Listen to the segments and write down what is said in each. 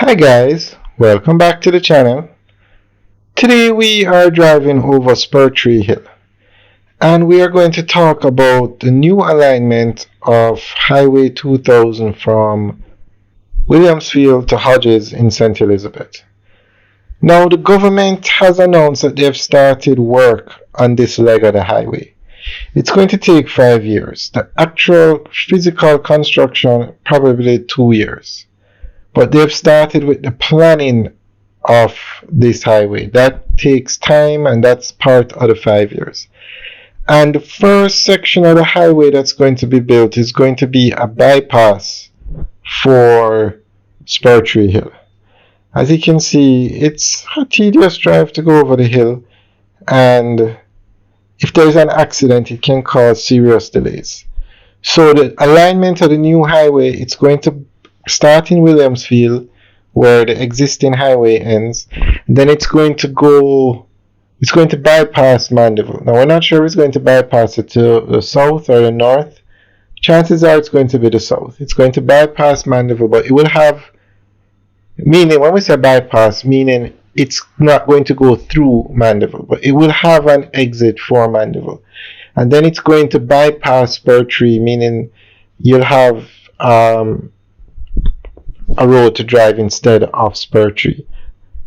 Hi guys, welcome back to the channel. Today we are driving over Spur Hill and we are going to talk about the new alignment of Highway 2000 from Williamsfield to Hodges in St. Elizabeth. Now the government has announced that they have started work on this leg of the highway. It's going to take 5 years. The actual physical construction probably 2 years. But they've started with the planning of this highway. That takes time and that's part of the 5 years. And the first section of the highway that's going to be built is going to be a bypass for Spur Hill. As you can see, it's a tedious drive to go over the hill, and if there's an accident, it can cause serious delays. So the alignment of the new highway, it's going to start in Williamsfield, where the existing highway ends. Then it's going to bypass Mandeville. Now we're not sure if it's going to bypass it to the south or the north. Chances are it's going to be the south. It's going to bypass Mandeville, but it will have, meaning when we say bypass, meaning it's not going to go through Mandeville, but it will have an exit for Mandeville. And then it's going to bypass Spur, meaning you'll have a road to drive instead of Spur.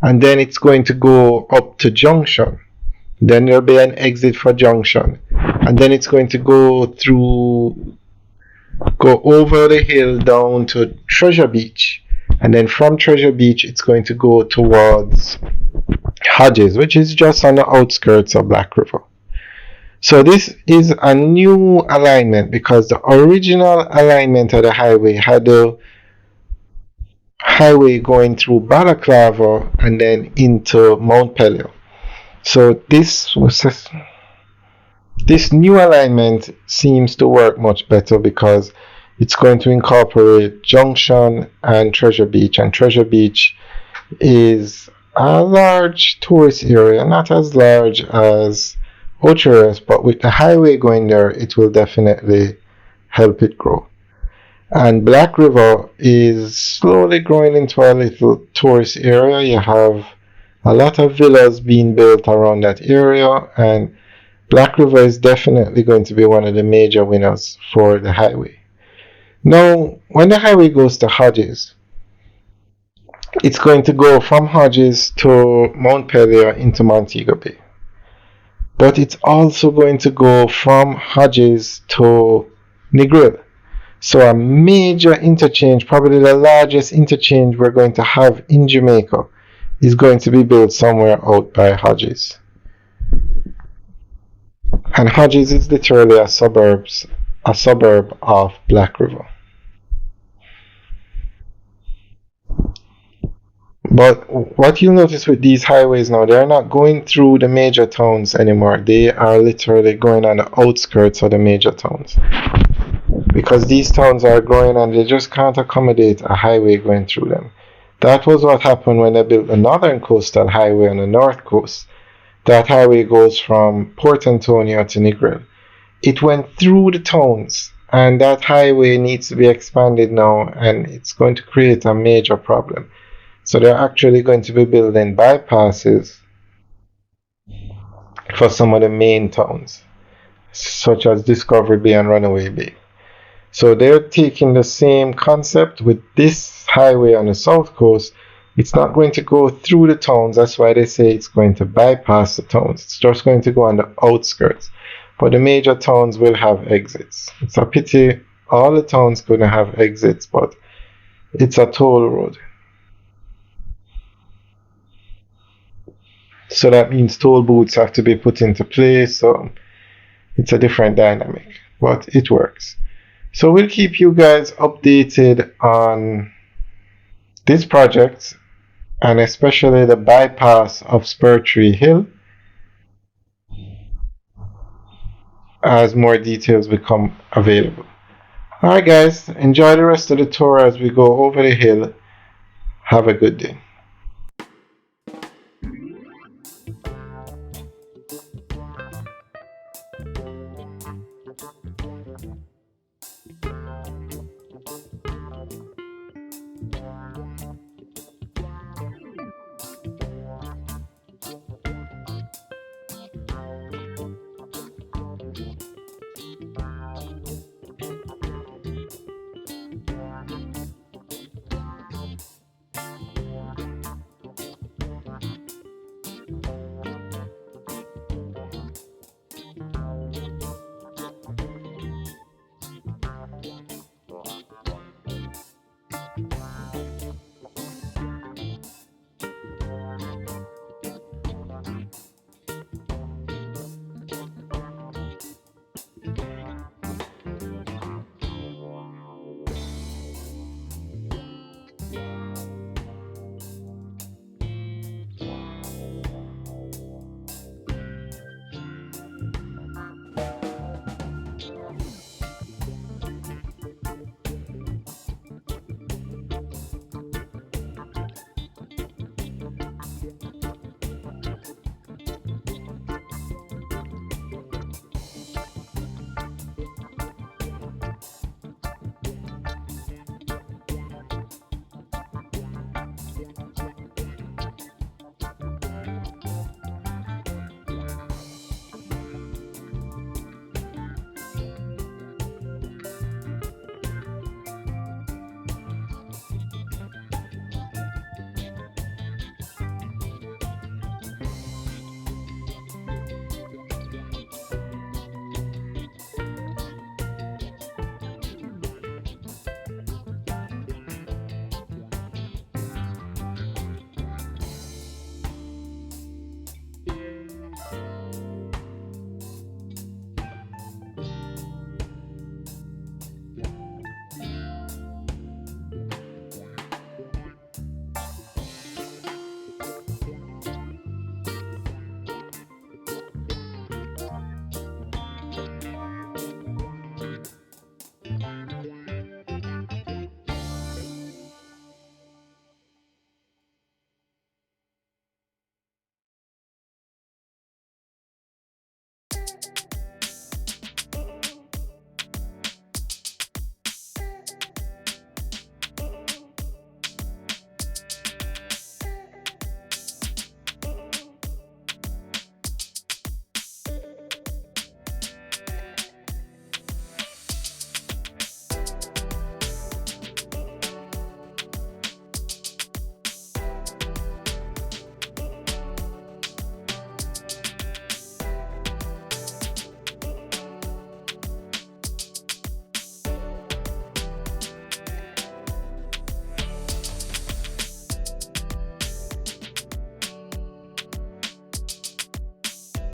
And then it's going to go up to Junction. Then there'll be an exit for Junction. And then it's going to go over the hill down to Treasure Beach. And then from Treasure Beach, it's going to go towards Hodges, which is just on the outskirts of Black River. So this is a new alignment because the original alignment of the highway had the highway going through Balaclava and then into Mount Pelion. So this new alignment seems to work much better because it's going to incorporate Junction and Treasure Beach, and Treasure Beach is a large tourist area, not as large as Ocherous, but with the highway going there, it will definitely help it grow. And Black River is slowly growing into a little tourist area. You have a lot of villas being built around that area, and Black River is definitely going to be one of the major winners for the highway. Now, when the highway goes to Hodges, it's going to go from Hodges to Mount Pelion into Montego Bay. But it's also going to go from Hodges to Negril. So a major interchange, probably the largest interchange we're going to have in Jamaica, is going to be built somewhere out by Hodges. And Hodges is literally a suburb of Black River. But what you'll notice with these highways now, they're not going through the major towns anymore. They are literally going on the outskirts of the major towns. Because these towns are growing and they just can't accommodate a highway going through them. That was what happened when they built the Northern Coastal Highway on the north coast. That highway goes from Port Antonio to Negril. It went through the towns, and that highway needs to be expanded now, and it's going to create a major problem. So they're actually going to be building bypasses for some of the main towns, such as Discovery Bay and Runaway Bay. So they're taking the same concept with this highway on the south coast. It's not going to go through the towns. That's why they say it's going to bypass the towns. It's just going to go on the outskirts. But the major towns will have exits. It's a pity all the towns couldn't have exits, but it's a toll road. So that means toll booths have to be put into place. So it's a different dynamic, but it works. So we'll keep you guys updated on this project, and especially the bypass of Spur Hill, as more details become available. Alright guys, enjoy the rest of the tour as we go over the hill. Have a good day.